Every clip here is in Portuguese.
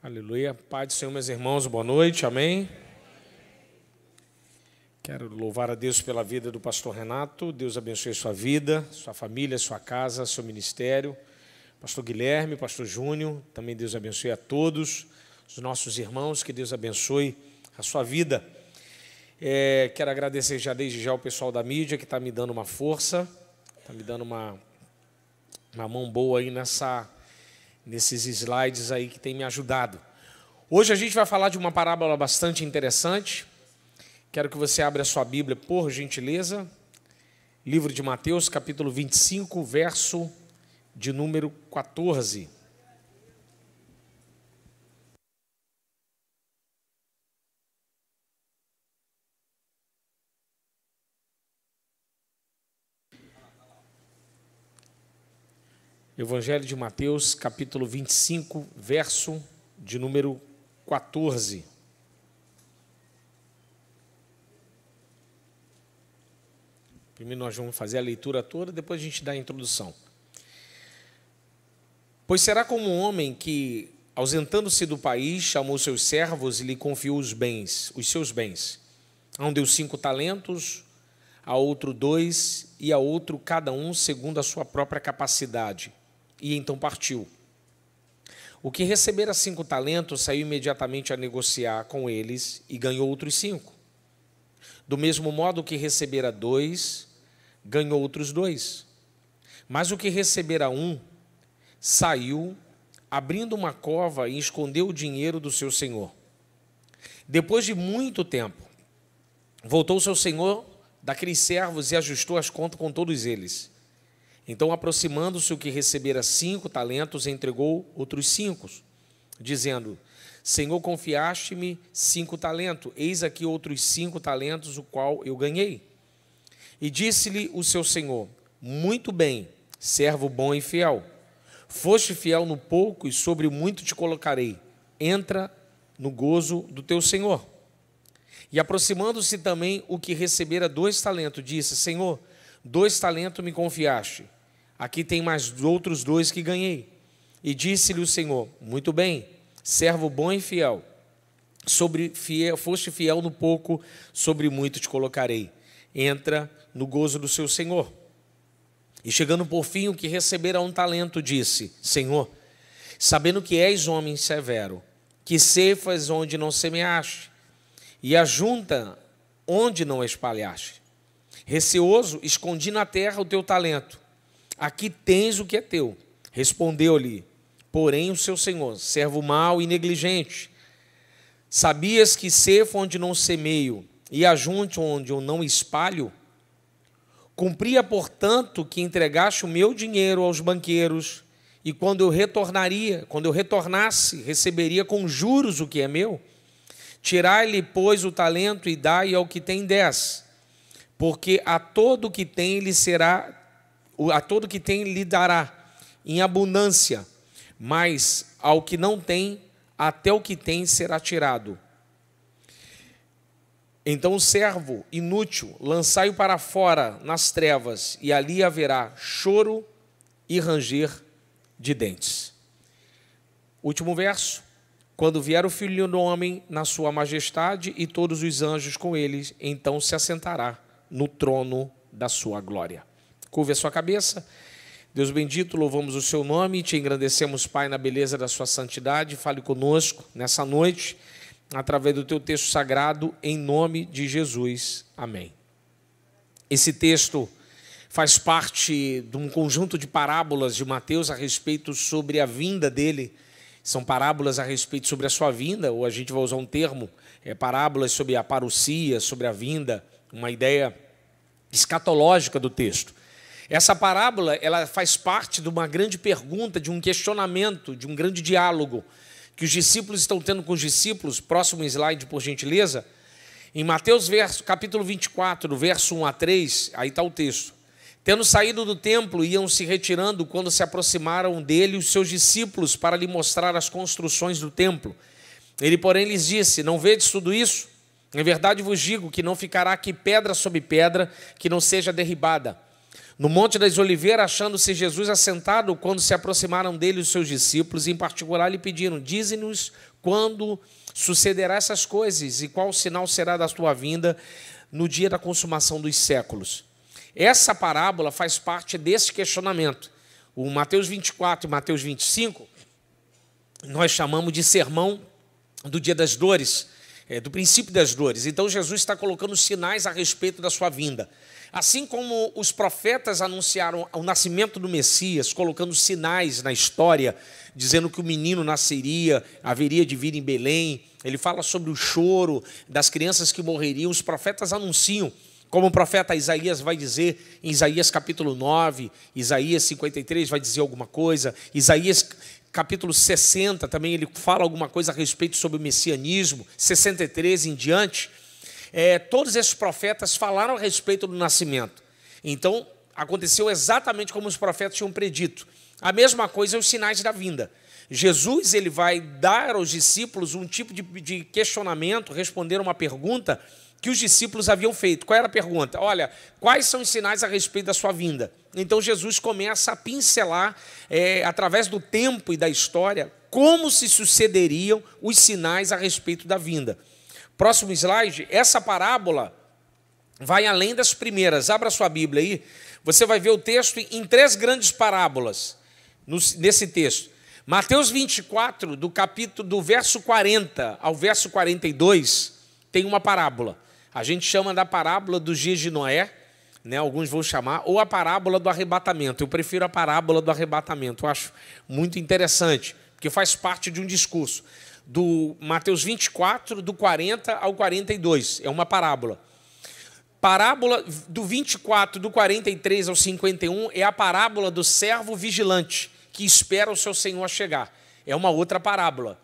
Aleluia. Pai do Senhor, meus irmãos, boa noite, amém. Quero louvar a Deus pela vida do pastor Renato. Deus abençoe sua vida, sua família, sua casa, seu ministério. Pastor Guilherme, pastor Júnior, também Deus abençoe a todos os nossos irmãos, que Deus abençoe a sua vida. Quero agradecer desde já o pessoal da mídia que está me dando uma força, está me dando uma mão boa aí nesses slides aí que tem me ajudado. Hoje a gente vai falar de uma parábola bastante interessante. Quero que você abra a sua Bíblia, por gentileza. Livro de Mateus, capítulo 25, verso de número 14. Evangelho de Mateus, capítulo 25, verso de número 14. Primeiro nós vamos fazer a leitura toda, depois a gente dá a introdução. Pois será como um homem que, ausentando-se do país, chamou seus servos e lhe confiou os seus bens. A um deu 5 talentos, a outro 2, e a outro cada um segundo a sua própria capacidade. E então partiu. O que recebera 5 talentos saiu imediatamente a negociar com eles e ganhou outros 5. Do mesmo modo, o que recebera 2, ganhou outros 2. Mas o que recebera 1, saiu, abrindo uma cova e escondeu o dinheiro do seu senhor. Depois de muito tempo, voltou seu senhor daqueles servos e ajustou as contas com todos eles. Então, aproximando-se o que recebera 5 talentos, entregou outros 5, dizendo: Senhor, confiaste-me 5 talentos, eis aqui outros 5 talentos, o qual eu ganhei. E disse-lhe o seu senhor: Muito bem, servo bom e fiel. Foste fiel no pouco e sobre muito te colocarei. Entra no gozo do teu senhor. E aproximando-se também o que recebera 2 talentos, disse: Senhor, 2 talentos me confiaste. Aqui tem mais outros 2 que ganhei. E disse-lhe o Senhor: Muito bem, servo bom e fiel. Foste fiel no pouco, sobre muito te colocarei. Entra no gozo do seu Senhor. E chegando por fim, o que recebera 1 talento, disse: Senhor, sabendo que és homem severo, que ceifas onde não semeaste, e ajunta onde não espalhaste. Receoso, escondi na terra o teu talento. Aqui tens o que é teu. Respondeu-lhe, porém, o seu senhor: servo mau e negligente. Sabias que ceifo onde não semeio e ajunto onde eu não espalho? Cumpria, portanto, que entregaste o meu dinheiro aos banqueiros, e quando eu retornasse, receberia com juros o que é meu? Tirai-lhe, pois, o talento e dai ao que tem 10, porque a todo que tem lhe dará em abundância, mas ao que não tem, até o que tem será tirado. Então o servo inútil, lançai-o para fora nas trevas, e ali haverá choro e ranger de dentes. Último verso. Quando vier o Filho do Homem na sua majestade e todos os anjos com ele, então se assentará no trono da sua glória. Curve a sua cabeça. Deus bendito, louvamos o seu nome e te engrandecemos, Pai, na beleza da sua santidade. Fale conosco nessa noite, através do teu texto sagrado, em nome de Jesus. Amém. Esse texto faz parte de um conjunto de parábolas de Mateus a respeito sobre a vinda dele. São parábolas a respeito sobre a sua vinda, ou a gente vai usar um termo, parábolas sobre a parousia, sobre a vinda, uma ideia escatológica do texto. Essa parábola, ela faz parte de uma grande pergunta, de um questionamento, de um grande diálogo que os discípulos estão tendo com os discípulos. Próximo slide, por gentileza. Em Mateus capítulo 24, do verso 1 a 3, aí está o texto. Tendo saído do templo, iam se retirando quando se aproximaram dele os seus discípulos para lhe mostrar as construções do templo. Ele, porém, lhes disse: Não vedes tudo isso? Em verdade vos digo que não ficará aqui pedra sobre pedra que não seja derribada. No Monte das Oliveiras, achando-se Jesus assentado, quando se aproximaram dele os seus discípulos, em particular lhe pediram: dize-nos quando sucederá essas coisas e qual sinal será da tua vinda no dia da consumação dos séculos. Essa parábola faz parte desse questionamento. O Mateus 24 e Mateus 25, nós chamamos de sermão do dia das dores, do princípio das dores. Então, Jesus está colocando sinais a respeito da sua vinda. Assim como os profetas anunciaram o nascimento do Messias, colocando sinais na história, dizendo que o menino nasceria, haveria de vir em Belém. Ele fala sobre o choro das crianças que morreriam. Os profetas anunciam, como o profeta Isaías vai dizer em Isaías capítulo 9, Isaías 53 vai dizer alguma coisa, Isaías capítulo 60 também ele fala alguma coisa a respeito sobre o messianismo, 63 em diante. Todos esses profetas falaram a respeito do nascimento. Então, aconteceu exatamente como os profetas tinham predito. A mesma coisa é os sinais da vinda. Jesus ele vai dar aos discípulos um tipo de questionamento, responder uma pergunta que os discípulos haviam feito. Qual era a pergunta? Olha, quais são os sinais a respeito da sua vinda? Então, Jesus começa a pincelar, através do tempo e da história, como se sucederiam os sinais a respeito da vinda. Próximo slide, essa parábola vai além das primeiras. Abra sua Bíblia aí, você vai ver o texto em 3 grandes parábolas nesse texto. Mateus 24, do verso 40 ao verso 42, tem uma parábola. A gente chama da parábola dos dias de Noé, né? Alguns vão chamar, ou a parábola do arrebatamento. Eu prefiro a parábola do arrebatamento, eu acho muito interessante, porque faz parte de um discurso. Do Mateus 24, do 40 ao 42, é uma parábola. Parábola do 24, do 43 ao 51, é a parábola do servo vigilante, que espera o seu senhor chegar. É uma outra parábola.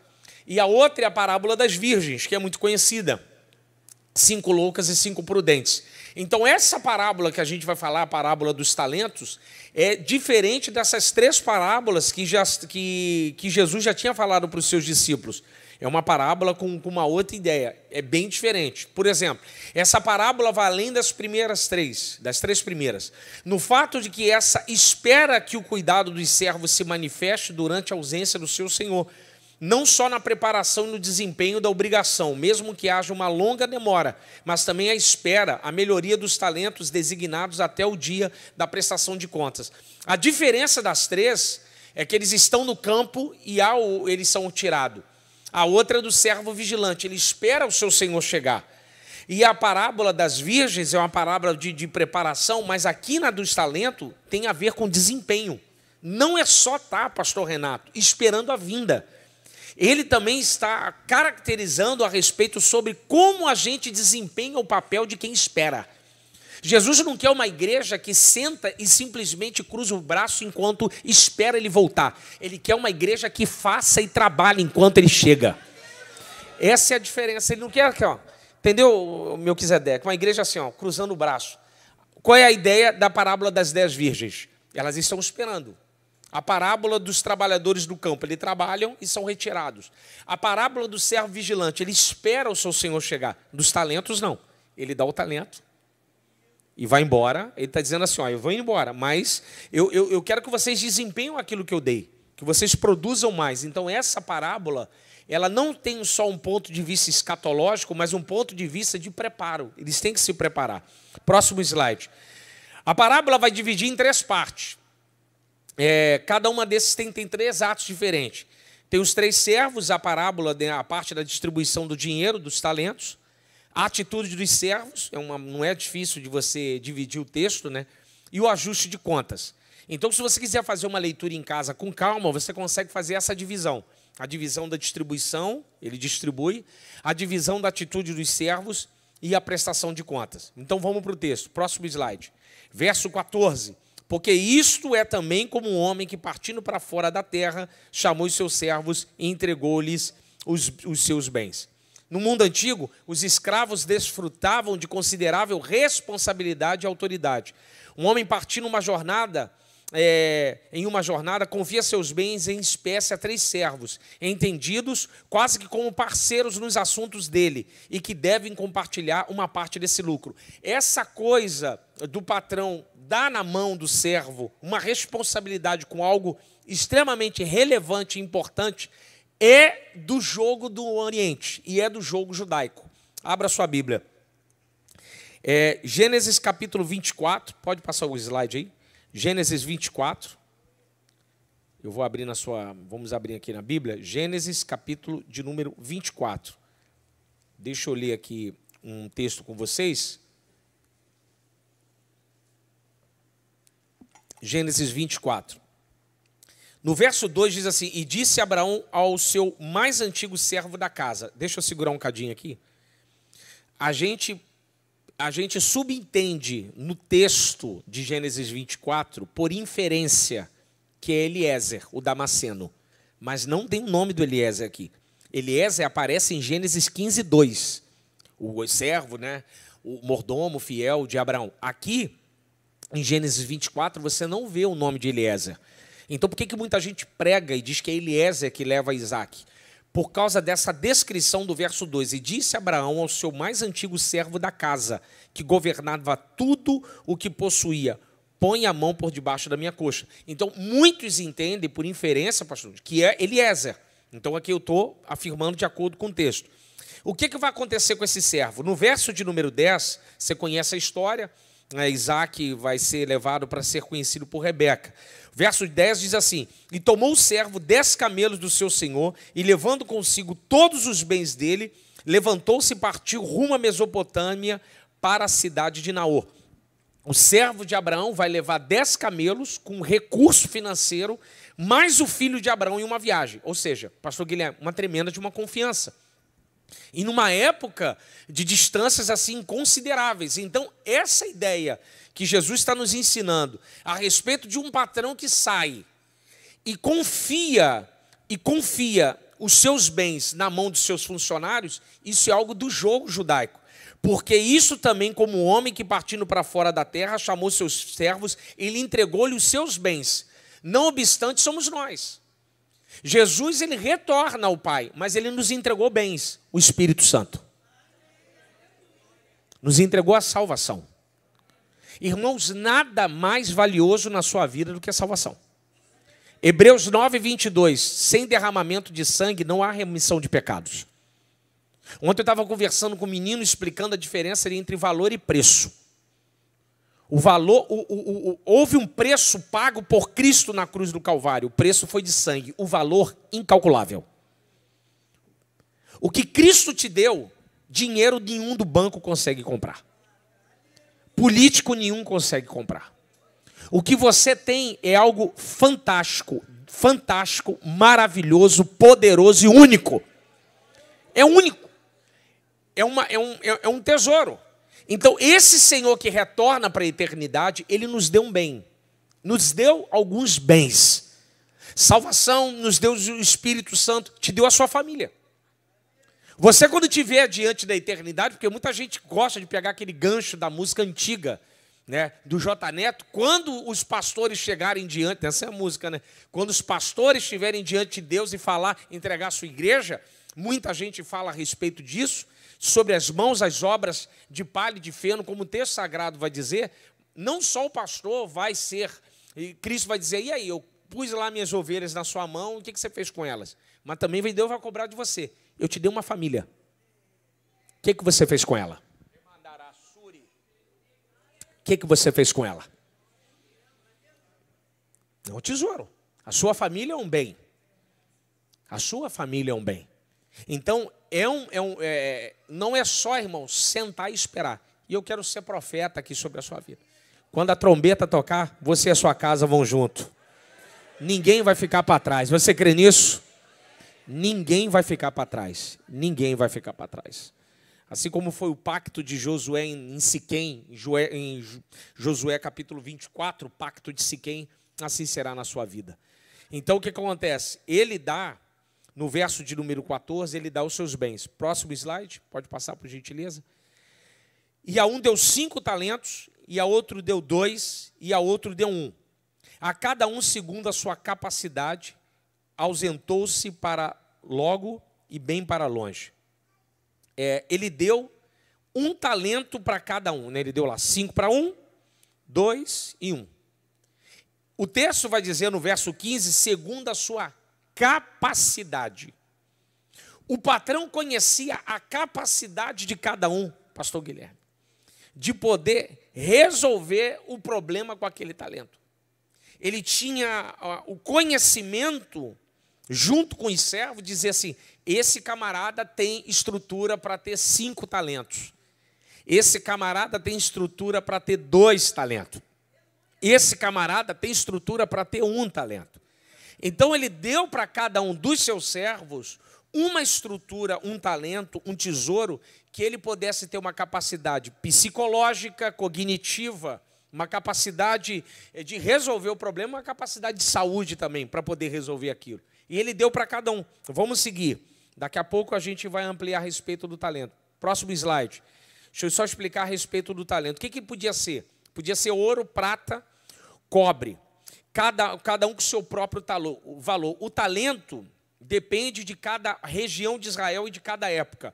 E a outra é a parábola das virgens, que é muito conhecida. 5 loucas e 5 prudentes. Então, essa parábola que a gente vai falar, a parábola dos talentos, é diferente dessas 3 parábolas que Jesus já tinha falado para os seus discípulos. É uma parábola com uma outra ideia, é bem diferente. Por exemplo, essa parábola vai além das das 3 primeiras, no fato de que essa espera que o cuidado dos servos se manifeste durante a ausência do seu senhor, não só na preparação e no desempenho da obrigação, mesmo que haja uma longa demora, mas também a espera, a melhoria dos talentos designados até o dia da prestação de contas. A diferença das 3 é que eles estão no campo e eles são tirados. A outra é do servo vigilante, ele espera o seu senhor chegar. E a parábola das virgens é uma parábola de preparação, mas aqui na dos talentos tem a ver com desempenho. Não é só estar, pastor Renato, esperando a vinda. Ele também está caracterizando a respeito sobre como a gente desempenha o papel de quem espera. Jesus não quer uma igreja que senta e simplesmente cruza o braço enquanto espera ele voltar. Ele quer uma igreja que faça e trabalhe enquanto ele chega. Essa é a diferença. Ele não quer aqui, ó, entendeu, Melquisedeque? Uma igreja assim, ó, cruzando o braço. Qual é a ideia da parábola das 10 virgens? Elas estão esperando. A parábola dos trabalhadores do campo, eles trabalham e são retirados. A parábola do servo vigilante, ele espera o seu senhor chegar. Dos talentos, não. Ele dá o talento e vai embora. Ele está dizendo assim, ó, eu vou embora, mas eu quero que vocês desempenhem aquilo que eu dei, que vocês produzam mais. Então, essa parábola, ela não tem só um ponto de vista escatológico, mas um ponto de vista de preparo. Eles têm que se preparar. Próximo slide. A parábola vai dividir em 3 partes. Cada uma desses tem 3 atos diferentes. Tem os 3 servos, a parábola, a parte da distribuição do dinheiro, dos talentos. A atitude dos servos, não é difícil de você dividir o texto, né? E o ajuste de contas. Então, se você quiser fazer uma leitura em casa com calma, você consegue fazer essa divisão. A divisão da distribuição, ele distribui. A divisão da atitude dos servos e a prestação de contas. Então, vamos para o texto. Próximo slide. Verso 14. Porque isto é também como um homem que, partindo para fora da terra, chamou os seus servos e entregou-lhes os seus bens. No mundo antigo, os escravos desfrutavam de considerável responsabilidade e autoridade. Um homem partindo em uma jornada, confia seus bens em espécie a 3 servos, entendidos quase que como parceiros nos assuntos dele, e que devem compartilhar uma parte desse lucro. Essa coisa do patrão dá na mão do servo uma responsabilidade com algo extremamente relevante e importante, é do jogo do Oriente e é do jogo judaico. Abra sua Bíblia. Gênesis capítulo 24, pode passar o slide aí. Gênesis 24. Eu vou abrir vamos abrir aqui na Bíblia, Gênesis capítulo de número 24. Deixa eu ler aqui um texto com vocês. Gênesis 24. No verso 2 diz assim: e disse Abraão ao seu mais antigo servo da casa. Deixa eu segurar um cadinho aqui. A gente subentende no texto de Gênesis 24, por inferência, que é Eliezer, o Damasceno. Mas não tem o nome do Eliezer aqui. Eliezer aparece em Gênesis 15, 2. O servo, né? O mordomo fiel de Abraão. Aqui, em Gênesis 24, você não vê o nome de Eliezer. Então, por que muita gente prega e diz que é Eliezer que leva Isaac? Por causa dessa descrição do verso 2. E disse Abraão ao seu mais antigo servo da casa, que governava tudo o que possuía: põe a mão por debaixo da minha coxa. Então, muitos entendem, por inferência, pastor, que é Eliezer. Então, aqui eu estou afirmando de acordo com o texto. O que vai acontecer com esse servo? No verso de número 10, você conhece a história. Isaac vai ser levado para ser conhecido por Rebeca. Verso 10 diz assim: e tomou o servo 10 camelos do seu senhor, e levando consigo todos os bens dele, levantou-se e partiu rumo à Mesopotâmia para a cidade de Naor. O servo de Abraão vai levar 10 camelos com recurso financeiro, mais o filho de Abraão em uma viagem. Ou seja, pastor Guilherme, uma tremenda de uma confiança. E numa época de distâncias assim consideráveis. Então, essa ideia que Jesus está nos ensinando a respeito de um patrão que sai e confia os seus bens na mão dos seus funcionários, isso é algo do jogo judaico. Porque isso também, como homem que partindo para fora da terra, chamou seus servos, ele entregou-lhe os seus bens. Não obstante, somos nós. Jesus, ele retorna ao Pai, mas ele nos entregou bens, o Espírito Santo. Nos entregou a salvação. Irmãos, nada mais valioso na sua vida do que a salvação. Hebreus 9, 22, sem derramamento de sangue não há remissão de pecados. Ontem eu estava conversando com um menino explicando a diferença entre valor e preço. O valor, houve um preço pago por Cristo na cruz do Calvário. O preço foi de sangue. O valor, incalculável. O que Cristo te deu, dinheiro nenhum do banco consegue comprar. Político nenhum consegue comprar. O que você tem é algo fantástico, maravilhoso, poderoso e único. É único. É um tesouro. Então, esse Senhor que retorna para a eternidade, ele nos deu um bem. Nos deu alguns bens. Salvação, nos deu o Espírito Santo, te deu a sua família. Você, quando estiver diante da eternidade, porque muita gente gosta de pegar aquele gancho da música antiga, né, do J. Neto, quando os pastores chegarem diante, essa é a música, né? Quando os pastores estiverem diante de Deus e entregar a sua igreja, muita gente fala a respeito disso, sobre as mãos, as obras de palha e de feno, como o texto sagrado vai dizer. Não só o pastor vai ser, e Cristo vai dizer: e aí, eu pus lá minhas ovelhas na sua mão, o que você fez com elas? Mas também Deus vai cobrar de você: eu te dei uma família, o que você fez com ela? O que você fez com ela? É um tesouro. A sua família é um bem. A sua família é um bem. Então, não é só, irmão, sentar e esperar. E eu quero ser profeta aqui sobre a sua vida. Quando a trombeta tocar, você e a sua casa vão junto. Ninguém vai ficar para trás. Você crê nisso? Ninguém vai ficar para trás. Ninguém vai ficar para trás. Assim como foi o pacto de Josué em Siquém, em Josué capítulo 24, o pacto de Siquém, assim será na sua vida. Então, o que acontece? Ele dá, no verso de número 14, ele dá os seus bens. Próximo slide, pode passar, por gentileza. E a um deu 5 talentos, e a outro deu 2, e a outro deu 1. A cada um segundo a sua capacidade, ausentou-se para logo e bem para longe. Ele deu 1 talento para cada um, né? Ele deu lá 5 para um, 2 e 1. O texto vai dizer no verso 15, segundo a sua capacidade. O patrão conhecia a capacidade de cada um, pastor Guilherme, de poder resolver o problema com aquele talento. Ele tinha o conhecimento, junto com os servos, dizer assim, esse camarada tem estrutura para ter 5 talentos. Esse camarada tem estrutura para ter 2 talentos. Esse camarada tem estrutura para ter 1 talento. Então ele deu para cada um dos seus servos uma estrutura, um talento, um tesouro, que ele pudesse ter uma capacidade psicológica, cognitiva, uma capacidade de resolver o problema, uma capacidade de saúde também, para poder resolver aquilo. E ele deu para cada um. Vamos seguir. Daqui a pouco a gente vai ampliar a respeito do talento. Próximo slide. Deixa eu só explicar a respeito do talento. O que podia ser? Podia ser ouro, prata, cobre. Cada um com o seu próprio valor. O talento depende de cada região de Israel e de cada época.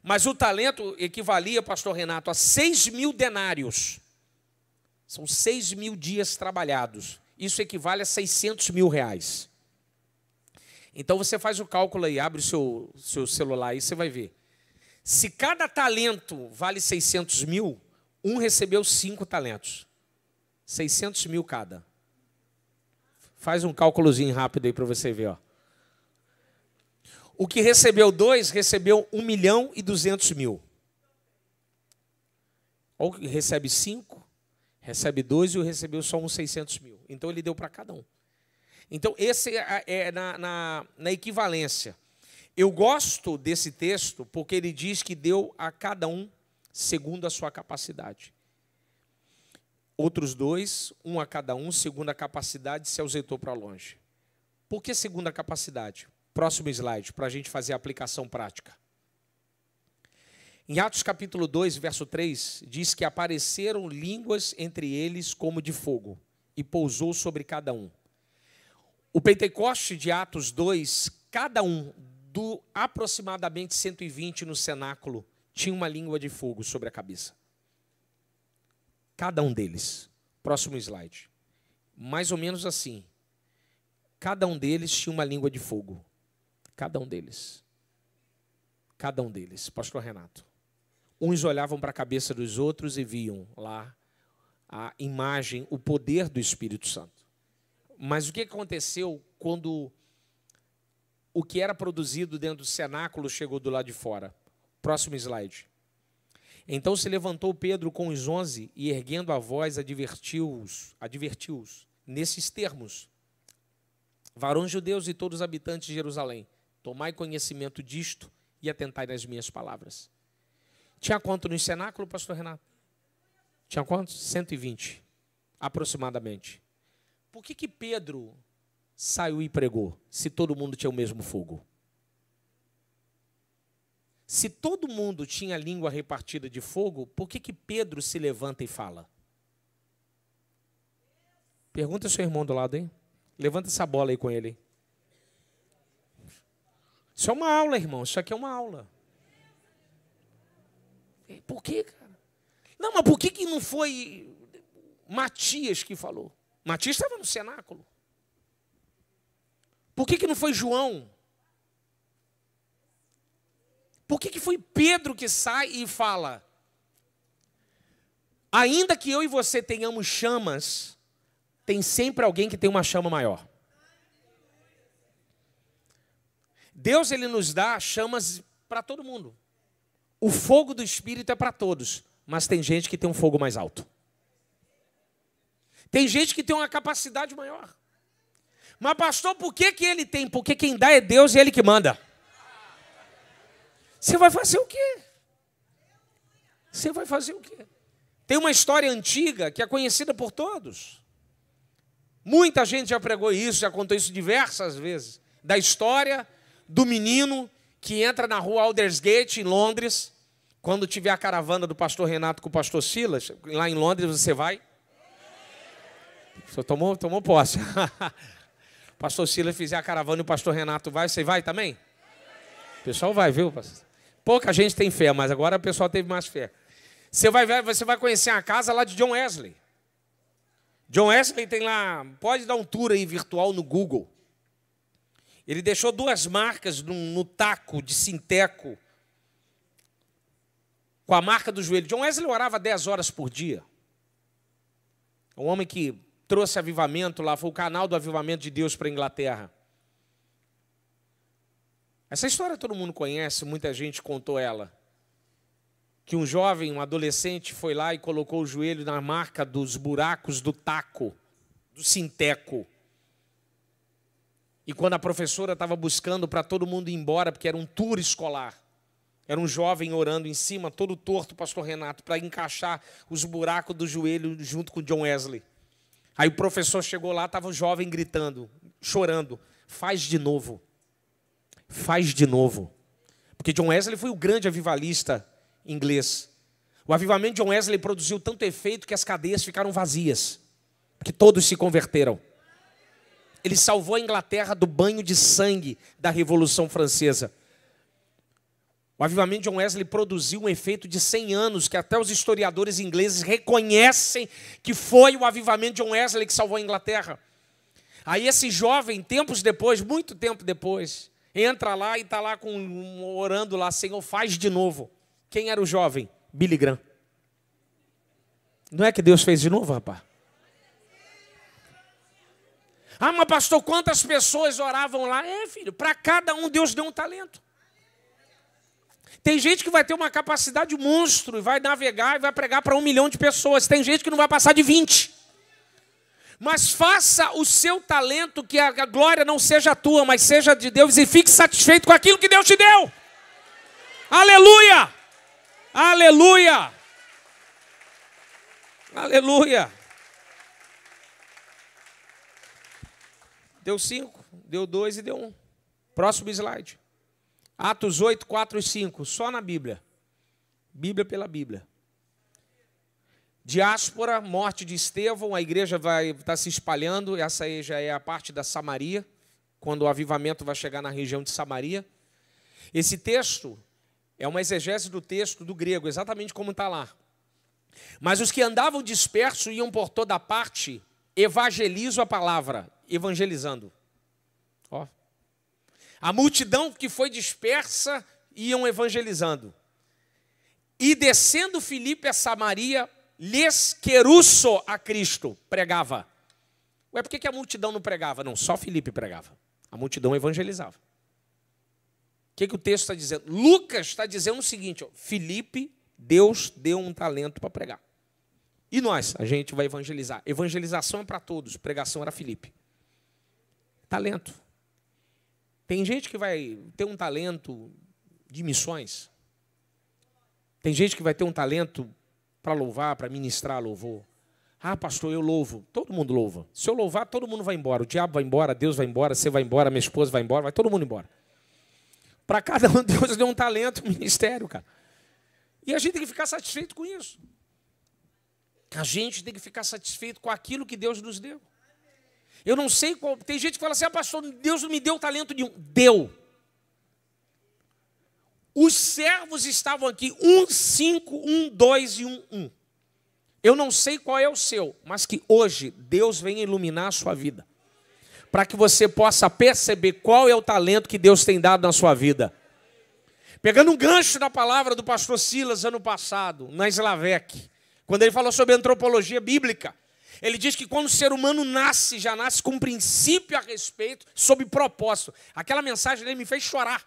Mas o talento equivalia, pastor Renato, a 6.000 denários. São 6.000 dias trabalhados. Isso equivale a 600 mil reais. Então você faz o cálculo aí, abre o seu celular aí, você vai ver. Se cada talento vale 600 mil, um recebeu 5 talentos. 600 mil cada. Faz um cálculozinho rápido aí para você ver. Ó. O que recebeu 2, recebeu 1.200.000. Ou que recebe 5, recebe 2 e o recebeu só uns 600 mil. Então ele deu para cada um. Então esse é na equivalência. Eu gosto desse texto porque ele diz que deu a cada um segundo a sua capacidade. Outros 2, um a cada um, segundo a capacidade, se ausentou para longe. Por que segundo a capacidade? Próximo slide, para a gente fazer a aplicação prática. Em Atos capítulo 2, verso 3, diz que apareceram línguas entre eles como de fogo, e pousou sobre cada um. O Pentecoste de Atos 2, cada um do aproximadamente 120 no cenáculo tinha uma língua de fogo sobre a cabeça. Cada um deles. Próximo slide. Mais ou menos assim. Cada um deles tinha uma língua de fogo. Cada um deles. Cada um deles. Pastor Renato. Uns olhavam para a cabeça dos outros e viam lá a imagem, o poder do Espírito Santo. Mas o que aconteceu quando o que era produzido dentro do cenáculo chegou do lado de fora? Próximo slide. Então se levantou Pedro com os 11 e, erguendo a voz, advertiu-os nesses termos: varões judeus e todos os habitantes de Jerusalém, tomai conhecimento disto e atentai nas minhas palavras. Tinha quanto no cenáculo, pastor Renato? Tinha quantos? 120, aproximadamente. Por que Pedro saiu e pregou, se todo mundo tinha o mesmo fogo? Se todo mundo tinha a língua repartida de fogo, por que Pedro se levanta e fala? Pergunta ao seu irmão do lado, hein? Levanta essa bola aí com ele. Hein? Isso é uma aula, irmão. Isso aqui é uma aula. Por quê, cara? Não, mas por que não foi Matias que falou? Matias estava no cenáculo. Por que não foi João? Por que foi Pedro que sai e fala? Ainda que eu e você tenhamos chamas, tem sempre alguém que tem uma chama maior. Deus, ele nos dá chamas para todo mundo. O fogo do Espírito é para todos, mas tem gente que tem um fogo mais alto. Tem gente que tem uma capacidade maior. Mas pastor, por que ele tem? Porque quem dá é Deus e ele que manda. Você vai fazer o quê? Você vai fazer o quê? Tem uma história antiga que é conhecida por todos. Muita gente já pregou isso, já contou isso diversas vezes. Da história do menino que entra na rua Aldersgate, em Londres, quando tiver a caravana do pastor Renato com o pastor Silas, lá em Londres você vai? Você tomou posse. O pastor Silas fizer a caravana e o pastor Renato vai, você vai também? O pessoal vai, viu, pastor? Pouca gente tem fé, mas agora o pessoal teve mais fé. Você vai conhecer a casa lá de John Wesley. John Wesley tem lá, pode dar um tour aí virtual no Google. Ele deixou 2 marcas no taco de sinteco, com a marca do joelho. John Wesley orava 10 horas por dia. Um homem que trouxe avivamento lá, foi o canal do avivamento de Deus para a Inglaterra. Essa história todo mundo conhece, muita gente contou ela. Que um jovem, um adolescente, foi lá e colocou o joelho na marca dos buracos do taco, do sinteco. E quando a professora estava buscando para todo mundo ir embora, porque era um tour escolar, era um jovem orando em cima, todo torto, pastor Renato, para encaixar os buracos do joelho junto com John Wesley. Aí o professor chegou lá, estava o jovem gritando, chorando, faz de novo. Faz de novo. Porque John Wesley foi o grande avivalista inglês. O avivamento de John Wesley produziu tanto efeito que as cadeias ficaram vazias, porque todos se converteram. Ele salvou a Inglaterra do banho de sangue da Revolução Francesa. O avivamento de John Wesley produziu um efeito de 100 anos, que até os historiadores ingleses reconhecem que foi o avivamento de John Wesley que salvou a Inglaterra. Aí esse jovem, tempos depois, muito tempo depois, entra lá e está lá orando lá, Senhor, faz de novo. Quem era o jovem? Billy Graham. Não é que Deus fez de novo, rapaz? Ah, mas pastor, quantas pessoas oravam lá? Filho, para cada um Deus deu um talento. Tem gente que vai ter uma capacidade monstro e vai navegar e vai pregar para 1 milhão de pessoas. Tem gente que não vai passar de 20. Mas faça o seu talento, que a glória não seja tua, mas seja de Deus, e fique satisfeito com aquilo que Deus te deu. Aleluia! Aleluia! Aleluia! Deu 5, deu 2 e deu 1. Próximo slide. Atos 8, 4 e 5. Só na Bíblia. Bíblia pela Bíblia. Diáspora, morte de Estevão, a igreja vai estar se espalhando. Essa aí já é a parte da Samaria, quando o avivamento vai chegar na região de Samaria. Esse texto é uma exegese do texto do grego, exatamente como está lá. Mas os que andavam dispersos iam por toda parte, evangelizam a palavra, evangelizando. Ó. A multidão que foi dispersa iam evangelizando. E descendo Filipe a Samaria, lhes querusso a Cristo, pregava. Ué, por que a multidão não pregava? Não, só Filipe pregava. A multidão evangelizava. O que o texto está dizendo? Lucas está dizendo o seguinte, ó, Filipe, Deus deu um talento para pregar. E nós, a gente vai evangelizar. Evangelização é para todos, pregação era Filipe. Talento. Tem gente que vai ter um talento de missões. Tem gente que vai ter um talento para louvar, para ministrar louvor. Ah, pastor, eu louvo. Todo mundo louva. Se eu louvar, todo mundo vai embora. O diabo vai embora, Deus vai embora, você vai embora, minha esposa vai embora, vai todo mundo embora. Para cada um, Deus deu um talento, um ministério, cara. E a gente tem que ficar satisfeito com isso. A gente tem que ficar satisfeito com aquilo que Deus nos deu. Eu não sei qual... Tem gente que fala assim, ah, pastor, Deus não me deu talento nenhum. Deu. Os servos estavam aqui, 1, 5, 1, 2 e 1, 1. Eu não sei qual é o seu, mas que hoje Deus venha iluminar a sua vida. Para que você possa perceber qual é o talento que Deus tem dado na sua vida. Pegando um gancho da palavra do pastor Silas ano passado, na Slavec, quando ele falou sobre antropologia bíblica, ele diz que quando o ser humano nasce, já nasce com um princípio a respeito, sob propósito. Aquela mensagem dele me fez chorar.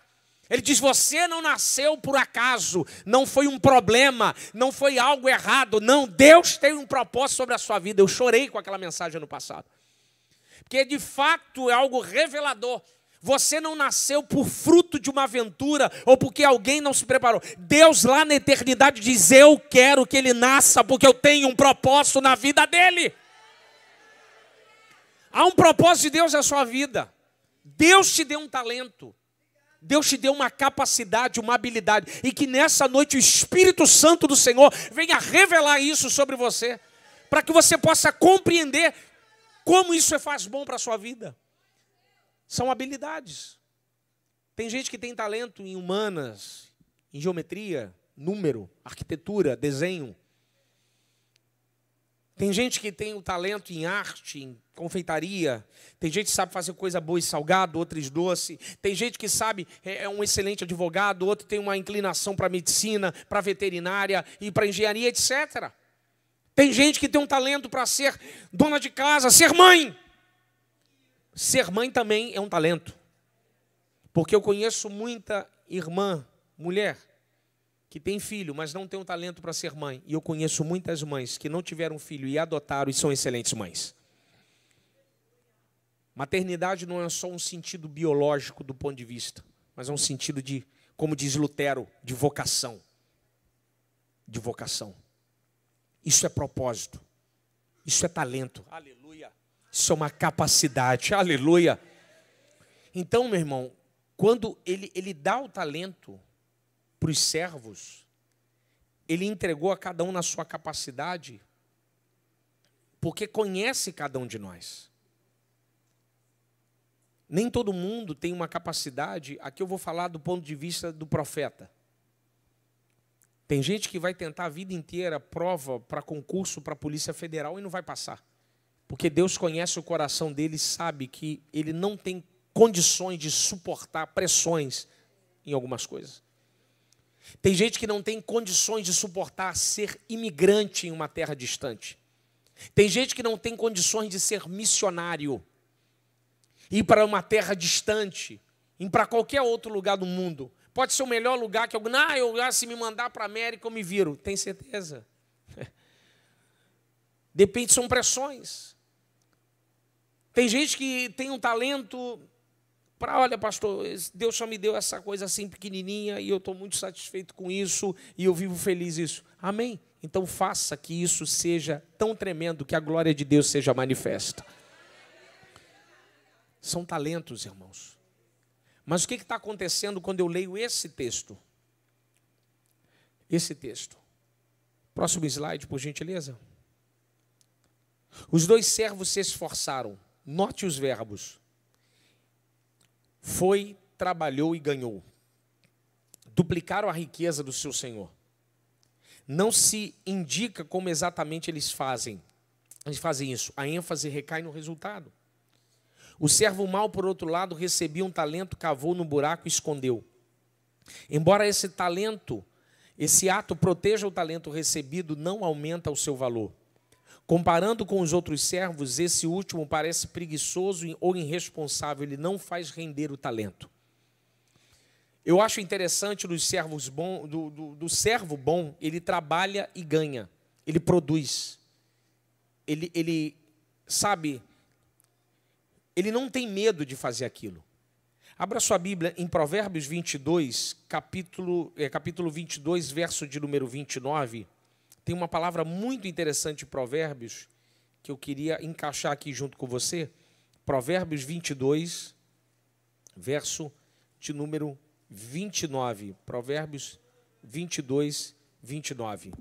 Ele diz, você não nasceu por acaso, não foi um problema, não foi algo errado, não, Deus tem um propósito sobre a sua vida. Eu chorei com aquela mensagem ano passado. Porque de fato é algo revelador. Você não nasceu por fruto de uma aventura ou porque alguém não se preparou. Deus lá na eternidade diz, eu quero que ele nasça porque eu tenho um propósito na vida dele. Há um propósito de Deus na sua vida. Deus te deu um talento. Deus te deu uma capacidade, uma habilidade. E que nessa noite o Espírito Santo do Senhor venha revelar isso sobre você. Para que você possa compreender como isso faz bom para a sua vida. São habilidades. Tem gente que tem talento em humanas, em geometria, número, arquitetura, desenho. Tem gente que tem o talento em arte, em confeitaria. Tem gente que sabe fazer coisa boa e salgado, outros doce. Tem gente que sabe, é um excelente advogado, outro tem uma inclinação para medicina, para veterinária e para engenharia, etc. Tem gente que tem um talento para ser dona de casa, ser mãe. Ser mãe também é um talento. Porque eu conheço muita irmã, mulher, que tem filho, mas não tem um talento para ser mãe. E eu conheço muitas mães que não tiveram filho e adotaram e são excelentes mães. Maternidade não é só um sentido biológico do ponto de vista, mas é um sentido de, como diz Lutero, de vocação. De vocação. Isso é propósito. Isso é talento. Aleluia. Isso é uma capacidade. Aleluia. Então, meu irmão, quando ele dá o talento para os servos, ele entregou a cada um na sua capacidade, porque conhece cada um de nós. Nem todo mundo tem uma capacidade, aqui eu vou falar do ponto de vista do profeta. Tem gente que vai tentar a vida inteira prova para concurso para a Polícia Federal e não vai passar. Porque Deus conhece o coração dele e sabe que ele não tem condições de suportar pressões em algumas coisas. Tem gente que não tem condições de suportar ser imigrante em uma terra distante. Tem gente que não tem condições de ser missionário, ir para uma terra distante, ir para qualquer outro lugar do mundo. Pode ser o melhor lugar que alguém... se me mandar para a América eu me viro. Tem certeza? Depende, são pressões. Tem gente que tem um talento para, olha, pastor, Deus só me deu essa coisa assim pequenininha e eu estou muito satisfeito com isso e eu vivo feliz isso. Amém? Então faça que isso seja tão tremendo que a glória de Deus seja manifesta. São talentos, irmãos. Mas o que está acontecendo quando eu leio esse texto? Esse texto. Próximo slide, por gentileza. Os dois servos se esforçaram. Note os verbos. Foi, trabalhou e ganhou. Duplicaram a riqueza do seu senhor. Não se indica como exatamente eles fazem isso. A ênfase recai no resultado. O servo mau, por outro lado, recebia um talento, cavou no buraco e escondeu. Embora esse ato proteja o talento recebido, não aumenta o seu valor. Comparando com os outros servos, esse último parece preguiçoso ou irresponsável, ele não faz render o talento. Eu acho interessante dos servos bons, do servo bom, ele trabalha e ganha, ele produz. Ele sabe, ele não tem medo de fazer aquilo. Abra sua Bíblia em Provérbios 22, capítulo 22, verso de número 29. Tem uma palavra muito interessante em Provérbios, que eu queria encaixar aqui junto com você. Provérbios 22, verso de número 29. Provérbios 22, 29.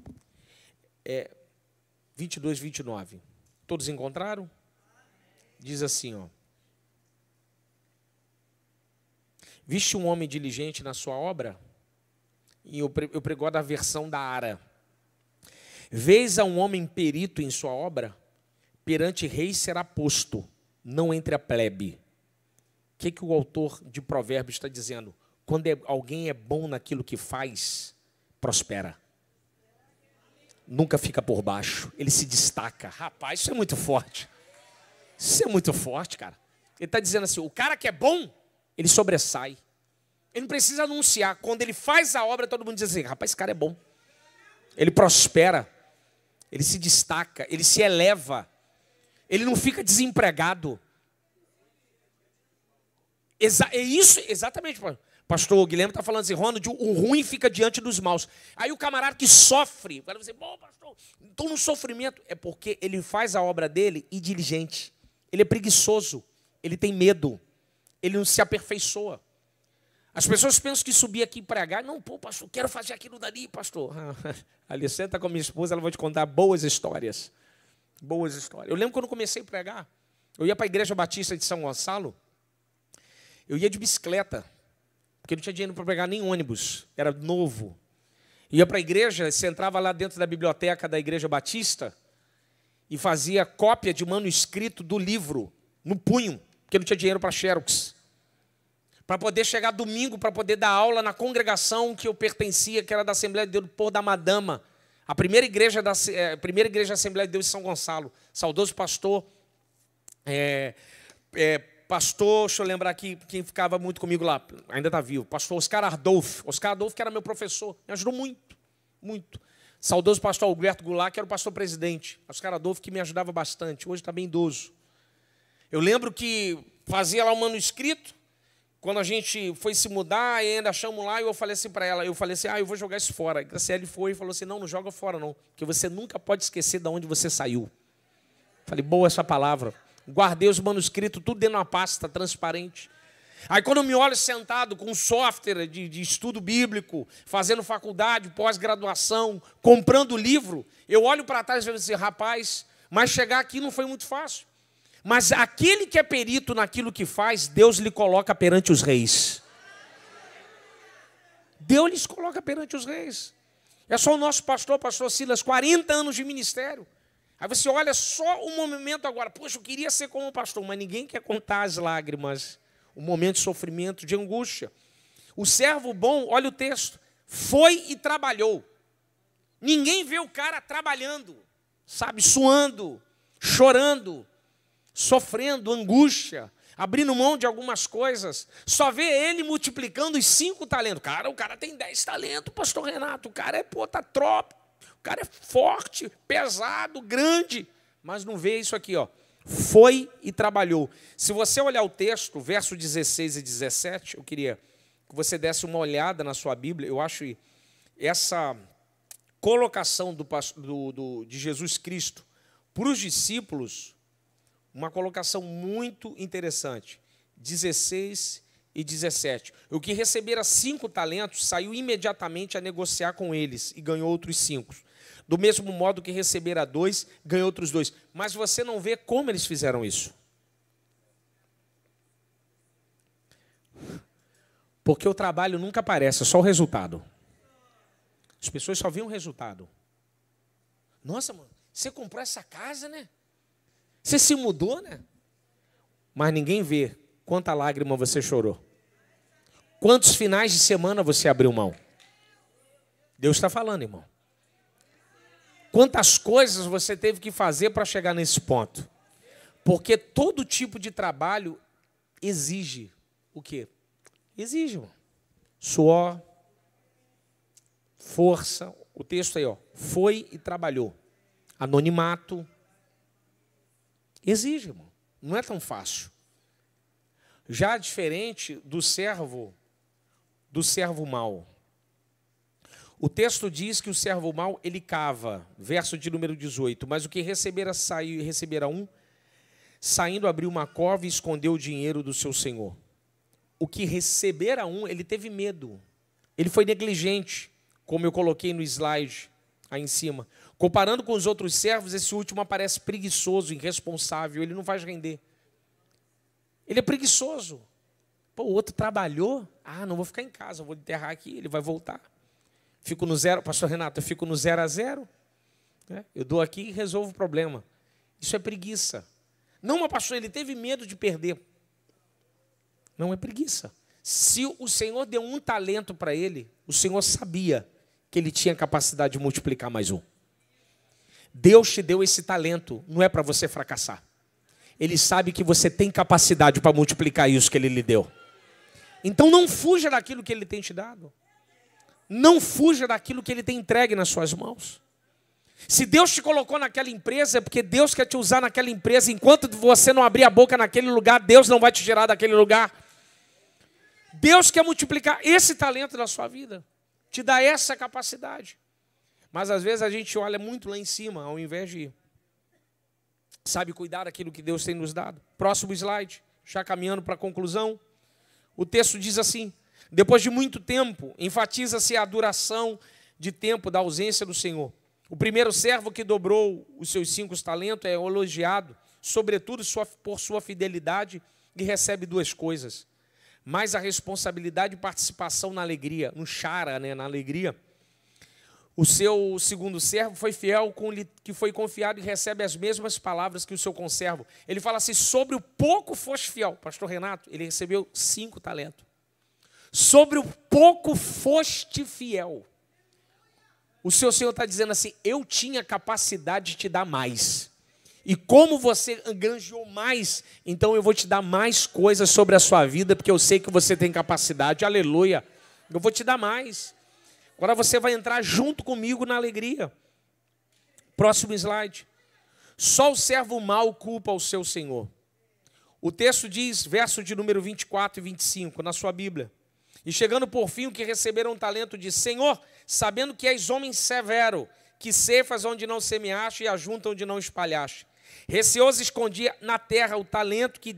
22, 29. Todos encontraram? Diz assim, ó. Viste um homem diligente na sua obra? E eu prego a versão da Ara. Vês a um homem perito em sua obra? Perante reis será posto, não entre a plebe. O que o autor de Provérbios está dizendo? Quando alguém é bom naquilo que faz, prospera. Nunca fica por baixo, ele se destaca. Rapaz, isso é muito forte. Isso é muito forte, cara. Ele está dizendo assim, o cara que é bom, ele sobressai. Ele não precisa anunciar. Quando ele faz a obra, todo mundo diz assim, rapaz, esse cara é bom. Ele prospera. Ele se destaca, ele se eleva, ele não fica desempregado. É isso, exatamente, pastor Guilherme está falando assim, Ronald, o ruim fica diante dos maus. Aí o camarada que sofre, vai dizer, bom, pastor, estou no sofrimento. É porque ele faz a obra dele e diligente. Ele é preguiçoso, ele tem medo, ele não se aperfeiçoa. As pessoas pensam que subir aqui e pregar, não, pô, pastor, quero fazer aquilo dali, pastor. Ali, senta com a minha esposa, ela vai te contar boas histórias. Boas histórias. Eu lembro quando comecei a pregar, eu ia para a Igreja Batista de São Gonçalo, eu ia de bicicleta, porque não tinha dinheiro para pregar nem ônibus, era novo. Ia para a igreja, você entrava lá dentro da biblioteca da Igreja Batista, e fazia cópia de manuscrito do livro no punho, porque não tinha dinheiro para xerox. Para poder chegar domingo, para poder dar aula na congregação que eu pertencia, que era da Assembleia de Deus do Porto da Madama, a primeira igreja da Assembleia de Deus de São Gonçalo. Saudoso pastor, pastor, deixa eu lembrar aqui, quem ficava muito comigo lá, ainda está vivo, pastor Oscar Ardolf. Oscar Ardolf, que era meu professor, me ajudou muito, muito. Saudoso pastor Alberto Goulart, que era o pastor presidente. Oscar Ardolf, que me ajudava bastante, hoje está bem idoso. Eu lembro que fazia lá um manuscrito, quando a gente foi se mudar, e ainda achamos lá, e eu falei assim para ela, eu vou jogar isso fora. A Graciele foi e falou assim, não joga fora não, porque você nunca pode esquecer de onde você saiu. Falei, boa essa palavra. Guardei os manuscritos, tudo dentro de uma pasta transparente. Aí quando eu me olho sentado com um software de estudo bíblico, fazendo faculdade, pós-graduação, comprando livro, eu olho para trás e falo assim, rapaz, mas chegar aqui não foi muito fácil. Mas aquele que é perito naquilo que faz, Deus lhe coloca perante os reis. Deus lhes coloca perante os reis. É só o nosso pastor Silas, 40 anos de ministério. Aí você olha só o momento agora, poxa, eu queria ser como pastor, mas ninguém quer contar as lágrimas, o momento de sofrimento, de angústia. O servo bom, olha o texto, foi e trabalhou. Ninguém vê o cara trabalhando, sabe, suando, chorando, sofrendo, angústia, abrindo mão de algumas coisas. Só vê ele multiplicando os 5 talentos. Cara, o cara tem 10 talentos, pastor Renato. O cara tá trop. O cara é forte, pesado, grande. Mas não vê isso aqui, ó. Foi e trabalhou. Se você olhar o texto, verso 16 e 17, eu queria que você desse uma olhada na sua Bíblia. Eu acho essa colocação de Jesus Cristo para os discípulos uma colocação muito interessante. 16 e 17. O que recebera 5 talentos saiu imediatamente a negociar com eles e ganhou outros 5. Do mesmo modo que recebera 2, ganhou outros 2. Mas você não vê como eles fizeram isso. Porque o trabalho nunca aparece, é só o resultado. As pessoas só veem o resultado. Nossa, mano, você comprou essa casa, né? Você se mudou, né? Mas ninguém vê quanta lágrima você chorou. Quantos finais de semana você abriu mão? Deus está falando, irmão. Quantas coisas você teve que fazer para chegar nesse ponto? Porque todo tipo de trabalho exige o quê? Exige, irmão. Suor, força. O texto aí, ó. Foi e trabalhou. Anonimato. Exige, irmão. Não é tão fácil. Já diferente do servo mau. O texto diz que o servo mau, ele cava, verso de número 18, mas o que recebera saiu e recebera saindo abriu uma cova e escondeu o dinheiro do seu senhor. O que recebera ele teve medo. Ele foi negligente, como eu coloquei no slide aí em cima. Comparando com os outros servos, esse último aparece preguiçoso, irresponsável, ele não faz render. Ele é preguiçoso. Pô, o outro trabalhou, não vou ficar em casa, vou enterrar aqui, ele vai voltar. Fico no 0, pastor Renato, eu fico no 0 a 0. Eu dou aqui e resolvo o problema. Isso é preguiça. Não, mas pastor, ele teve medo de perder. Não é preguiça. Se o Senhor deu 1 talento para ele, o Senhor sabia que ele tinha capacidade de multiplicar mais 1. Deus te deu esse talento, não é para você fracassar. Ele sabe que você tem capacidade para multiplicar isso que Ele lhe deu. Então não fuja daquilo que Ele tem te dado. Não fuja daquilo que Ele tem entregue nas suas mãos. Se Deus te colocou naquela empresa, é porque Deus quer te usar naquela empresa. Enquanto você não abrir a boca naquele lugar, Deus não vai te tirar daquele lugar. Deus quer multiplicar esse talento na sua vida. Te dá essa capacidade. Mas às vezes a gente olha muito lá em cima, ao invés de, cuidar daquilo que Deus tem nos dado. Próximo slide, já caminhando para a conclusão. O texto diz assim, depois de muito tempo, enfatiza-se a duração de tempo da ausência do Senhor. O primeiro servo que dobrou os seus 5 talentos é elogiado, sobretudo por sua fidelidade, e recebe 2 coisas. Mais a responsabilidade e participação na alegria, no chara, na alegria. O seu segundo servo foi fiel com o que foi confiado e recebe as mesmas palavras que o seu conservo. Ele fala assim, sobre o pouco foste fiel. Pastor Renato, ele recebeu 5 talentos. Sobre o pouco foste fiel. O seu Senhor está dizendo assim, eu tinha capacidade de te dar mais. E como você granjeou mais, então eu vou te dar mais coisas sobre a sua vida, porque eu sei que você tem capacidade. Aleluia. Eu vou te dar mais. Agora você vai entrar junto comigo na alegria. Próximo slide. Só o servo mau culpa o seu senhor. O texto diz, verso de número 24 e 25, na sua Bíblia. E chegando por fim, o que receberam um talento disse, Senhor, sabendo que és homem severo, que ceifas onde não semeaste e ajunta onde não espalhaste. Receoso escondia na terra o talento que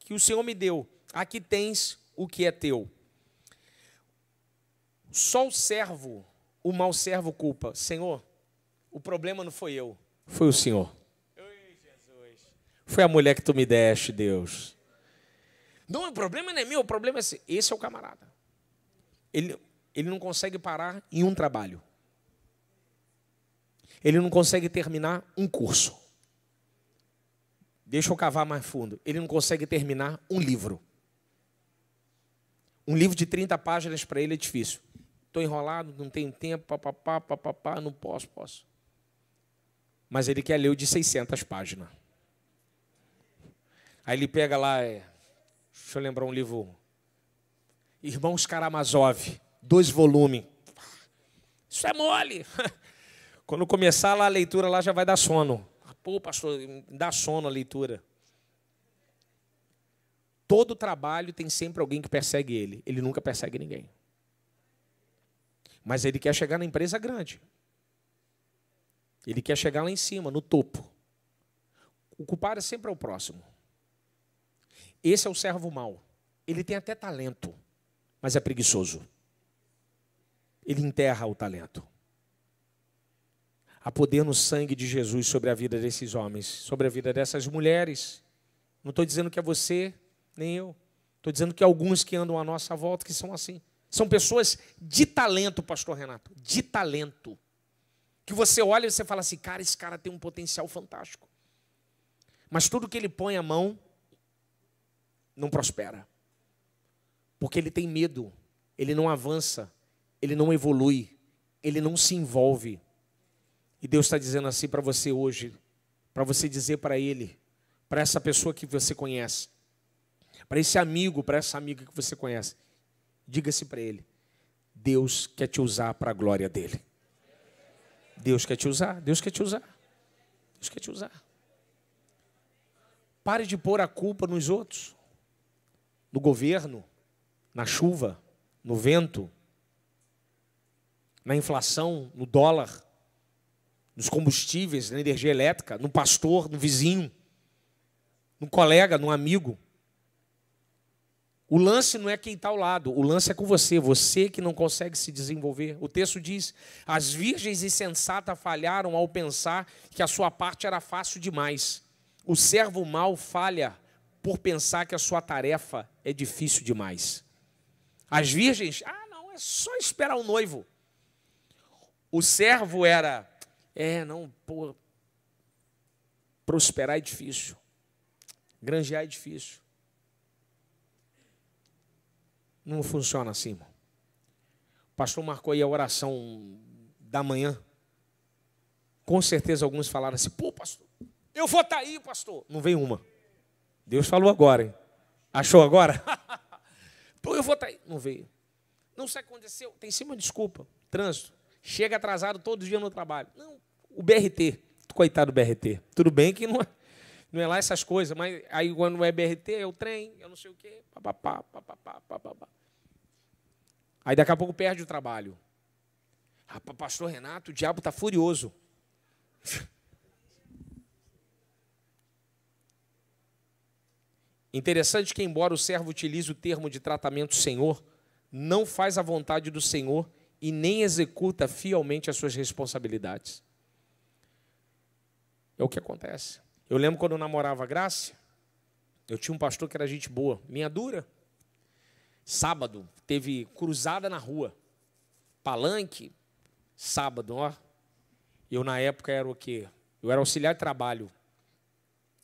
o Senhor me deu. Aqui tens o que é teu. Só o servo, o mau servo culpa. Senhor, o problema não foi eu, foi o Senhor. Foi a mulher que tu me deste, Deus. Não, o problema não é meu, o problema é esse. Esse é o camarada. Ele não consegue parar em um trabalho. Ele não consegue terminar um curso. Deixa eu cavar mais fundo. Ele não consegue terminar um livro. Um livro de 30 páginas para ele é difícil. Estou enrolado, não tenho tempo, papapá, não posso. Mas ele quer ler o de 600 páginas. Aí ele pega lá, deixa eu lembrar um livro, Irmãos Karamazov, 2 volumes. Isso é mole. Quando começar lá a leitura, lá já vai dar sono. Pô, pastor, dá sono a leitura. Todo trabalho tem sempre alguém que persegue ele. Ele nunca persegue ninguém. Mas ele quer chegar na empresa grande. Ele quer chegar lá em cima, no topo. O culpado sempre é o próximo. Esse é o servo mau. Ele tem até talento, mas é preguiçoso. Ele enterra o talento. Há poder no sangue de Jesus sobre a vida desses homens, sobre a vida dessas mulheres. Não estou dizendo que é você, nem eu. Estou dizendo que alguns que andam à nossa volta que são assim. São pessoas de talento, pastor Renato, de talento. Que você olha e você fala assim, cara, esse cara tem um potencial fantástico. Mas tudo que ele põe a mão não prospera. Porque ele tem medo, ele não avança, ele não evolui, ele não se envolve. E Deus está dizendo assim para você hoje, para você dizer para ele, para essa pessoa que você conhece, para esse amigo, para essa amiga que você conhece, diga-se para ele, Deus quer te usar para a glória dele. Deus quer te usar, Deus quer te usar, Deus quer te usar. Pare de pôr a culpa nos outros, no governo, na chuva, no vento, na inflação, no dólar, nos combustíveis, na energia elétrica, no pastor, no vizinho, no colega, no amigo. O lance não é quem está ao lado, o lance é com você, você que não consegue se desenvolver. O texto diz, as virgens insensatas falharam ao pensar que a sua parte era fácil demais. O servo mau falha por pensar que a sua tarefa é difícil demais. As virgens, não, é só esperar o noivo. O servo era, prosperar é difícil, granjear é difícil. Não funciona assim, irmão. O pastor marcou aí a oração da manhã. Com certeza alguns falaram assim, pô, pastor, eu vou estar aí, pastor. Não veio uma. Deus falou agora, hein? Achou agora? Pô, eu vou estar aí. Não veio. Não sei o que aconteceu. Tem sim uma desculpa. Trânsito. Chega atrasado todo dia no trabalho. Não, o BRT. Coitado do BRT. Tudo bem que não é lá essas coisas, mas aí quando é BRT, é o trem, eu não sei o quê. Papapá. Aí daqui a pouco perde o trabalho. Pastor Renato, o diabo está furioso. Interessante que, embora o servo utilize o termo de tratamento Senhor, não faz a vontade do Senhor e nem executa fielmente as suas responsabilidades. É o que acontece. Eu lembro quando eu namorava a Graça, eu tinha um pastor que era gente boa, linha dura. Sábado, teve cruzada na rua, palanque, sábado, ó. Eu, na época, era o quê? Eu era auxiliar de trabalho.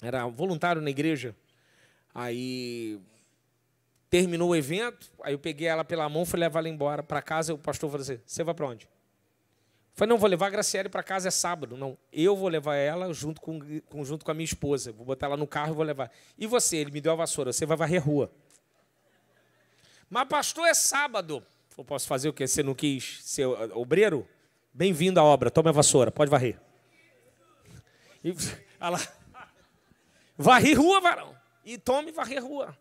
Era voluntário na igreja. Aí, terminou o evento, aí eu peguei ela pela mão, fui levar ela embora para casa. O pastor falou assim, você vai para onde? Eu falei, não, vou levar a Graciele para casa, é sábado. Não, eu vou levar ela junto com a minha esposa. Vou botar ela no carro e vou levar. E você? Ele me deu a vassoura, você vai varrer rua. Mas, pastor, é sábado. Eu posso fazer o quê? Você não quis ser obreiro? Bem-vindo à obra, toma a vassoura, pode varrer. E, olha lá. Varri rua, varão. E tome varrer rua.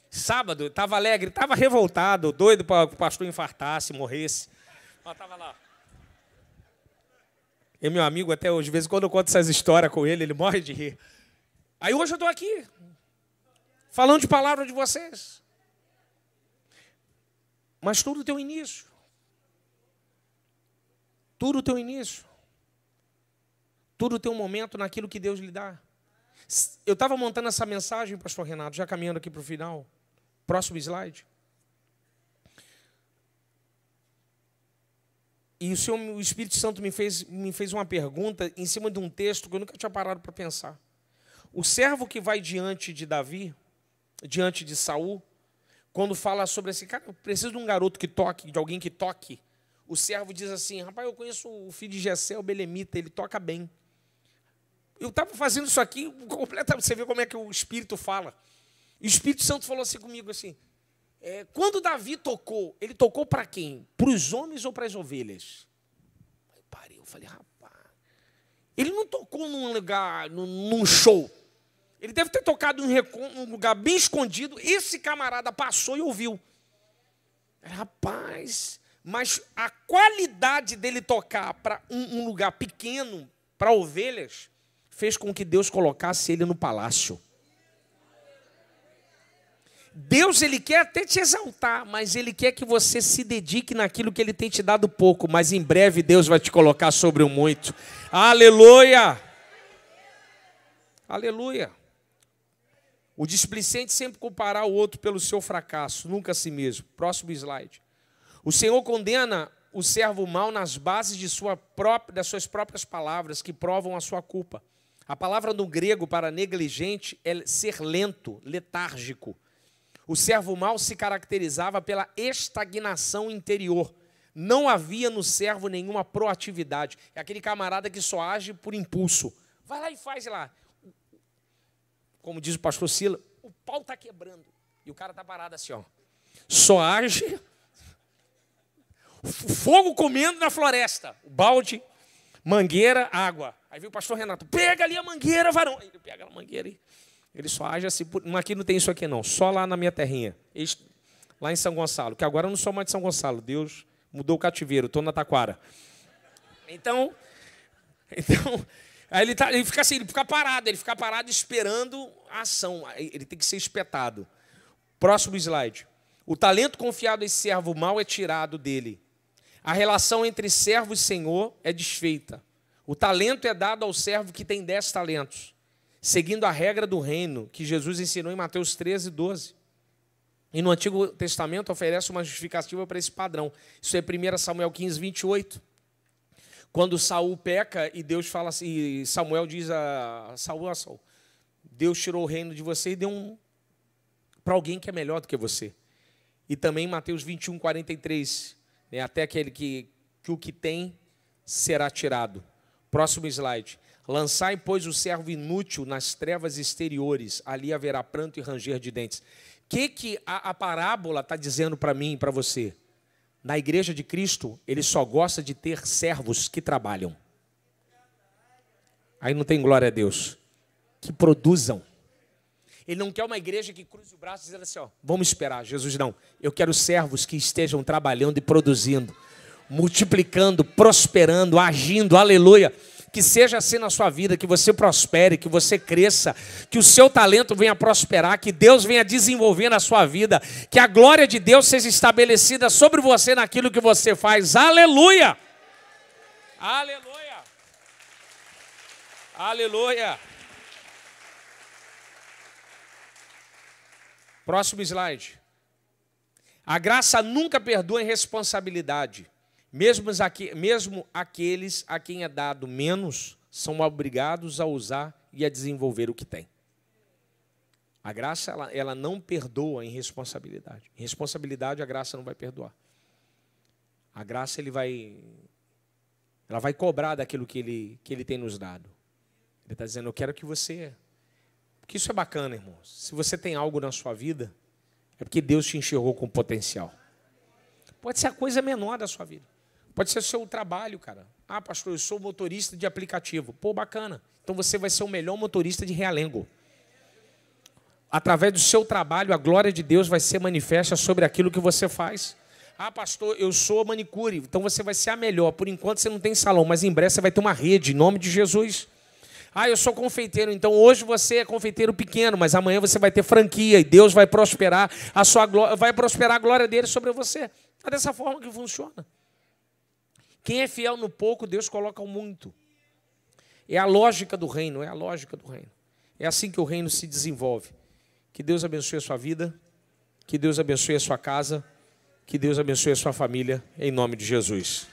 Sábado, estava alegre, estava revoltado, doido para o pastor infartasse, morresse. Estava lá. E meu amigo, até hoje, de vez em quando eu conto essas histórias com ele, ele morre de rir. Aí hoje eu estou aqui, falando de palavra de vocês. Mas tudo tem um início. Tudo tem um início. Tudo tem um momento naquilo que Deus lhe dá. Eu estava montando essa mensagem, pastor Renato, já caminhando aqui para o final. Próximo slide. E o Espírito Santo me fez uma pergunta em cima de um texto que eu nunca tinha parado para pensar. O servo que vai diante de Davi, diante de Saul, quando fala sobre esse cara, eu preciso de um garoto que toque, de alguém que toque. O servo diz assim, rapaz, eu conheço o filho de Jessé, o belemita, ele toca bem. Eu estava fazendo isso aqui, completamente, você vê como é que o Espírito fala. E o Espírito Santo falou assim comigo, assim, quando Davi tocou, ele tocou para quem? Para os homens ou para as ovelhas? Aí parei, eu falei, rapaz, ele não tocou num lugar, num show. Ele deve ter tocado num lugar bem escondido. Esse camarada passou e ouviu. Rapaz, mas a qualidade dele tocar para um lugar pequeno, para ovelhas, fez com que Deus colocasse ele no palácio. Deus, ele quer até te exaltar, mas ele quer que você se dedique naquilo que ele tem te dado pouco, mas em breve Deus vai te colocar sobre o muito. Aleluia! Aleluia! O displicente sempre culpará o outro pelo seu fracasso, nunca a si mesmo. Próximo slide. O Senhor condena o servo mau nas bases das suas próprias palavras, que provam a sua culpa. A palavra no grego para negligente é ser lento, letárgico. O servo mau se caracterizava pela estagnação interior. Não havia no servo nenhuma proatividade. É aquele camarada que só age por impulso. Vai lá e faz lá. Como diz o pastor Sila, o pau está quebrando. E o cara está parado assim, ó. Só age. Fogo comendo na floresta. O balde, mangueira, água. Aí veio o pastor Renato, pega ali a mangueira, varão. Aí ele pega a mangueira e ele só age assim. Aqui não tem isso aqui não, só lá na minha terrinha. Lá em São Gonçalo, que agora eu não sou mais de São Gonçalo. Deus mudou o cativeiro, estou na Taquara. Então aí ele fica assim, ele fica parado esperando a ação. Ele tem que ser espetado. Próximo slide. O talento confiado a esse servo mau é tirado dele. A relação entre servo e senhor é desfeita. O talento é dado ao servo que tem 10 talentos, seguindo a regra do reino que Jesus ensinou em Mateus 13, 12. E no Antigo Testamento oferece uma justificativa para esse padrão. Isso é 1 Samuel 15, 28. Quando Saul peca e Deus fala assim, e Samuel diz a Saul, Deus tirou o reino de você e deu para alguém que é melhor do que você. E também em Mateus 21, 43, até aquele que o que tem será tirado. Próximo slide. Lançai, pois, o servo inútil nas trevas exteriores, ali haverá pranto e ranger de dentes. O que a parábola está dizendo para mim e para você? Na igreja de Cristo, ele só gosta de ter servos que trabalham. Aí não tem glória a Deus. Que produzam. Ele não quer uma igreja que cruze o braço e dizer assim, ó, vamos esperar. Jesus não. Eu quero servos que estejam trabalhando e produzindo, multiplicando, prosperando, agindo, aleluia. Que seja assim na sua vida, que você prospere, que você cresça, que o seu talento venha prosperar, que Deus venha desenvolver na sua vida, que a glória de Deus seja estabelecida sobre você naquilo que você faz. Aleluia! Aleluia! Aleluia! Próximo slide. A graça nunca perdoa a irresponsabilidade. Mesmo aqueles a quem é dado menos são obrigados a usar e a desenvolver o que tem. A graça, ela não perdoa em responsabilidade. Em responsabilidade, a graça não vai perdoar. A graça, ela vai cobrar daquilo que ele tem nos dado. Ele está dizendo, eu quero que você... Porque isso é bacana, irmãos. Se você tem algo na sua vida, é porque Deus te enxergou com potencial. Pode ser a coisa menor da sua vida. Pode ser o seu trabalho, cara. Ah, pastor, eu sou motorista de aplicativo. Pô, bacana. Então você vai ser o melhor motorista de Realengo. Através do seu trabalho, a glória de Deus vai ser manifesta sobre aquilo que você faz. Ah, pastor, eu sou manicure. Então você vai ser a melhor. Por enquanto você não tem salão, mas em breve você vai ter uma rede, em nome de Jesus. Ah, eu sou confeiteiro. Então hoje você é confeiteiro pequeno, mas amanhã você vai ter franquia e Deus vai prosperar a sua glória, vai prosperar a glória dele sobre você. É dessa forma que funciona. Quem é fiel no pouco, Deus coloca o muito. É a lógica do reino, é a lógica do reino. É assim que o reino se desenvolve. Que Deus abençoe a sua vida, que Deus abençoe a sua casa, que Deus abençoe a sua família, em nome de Jesus.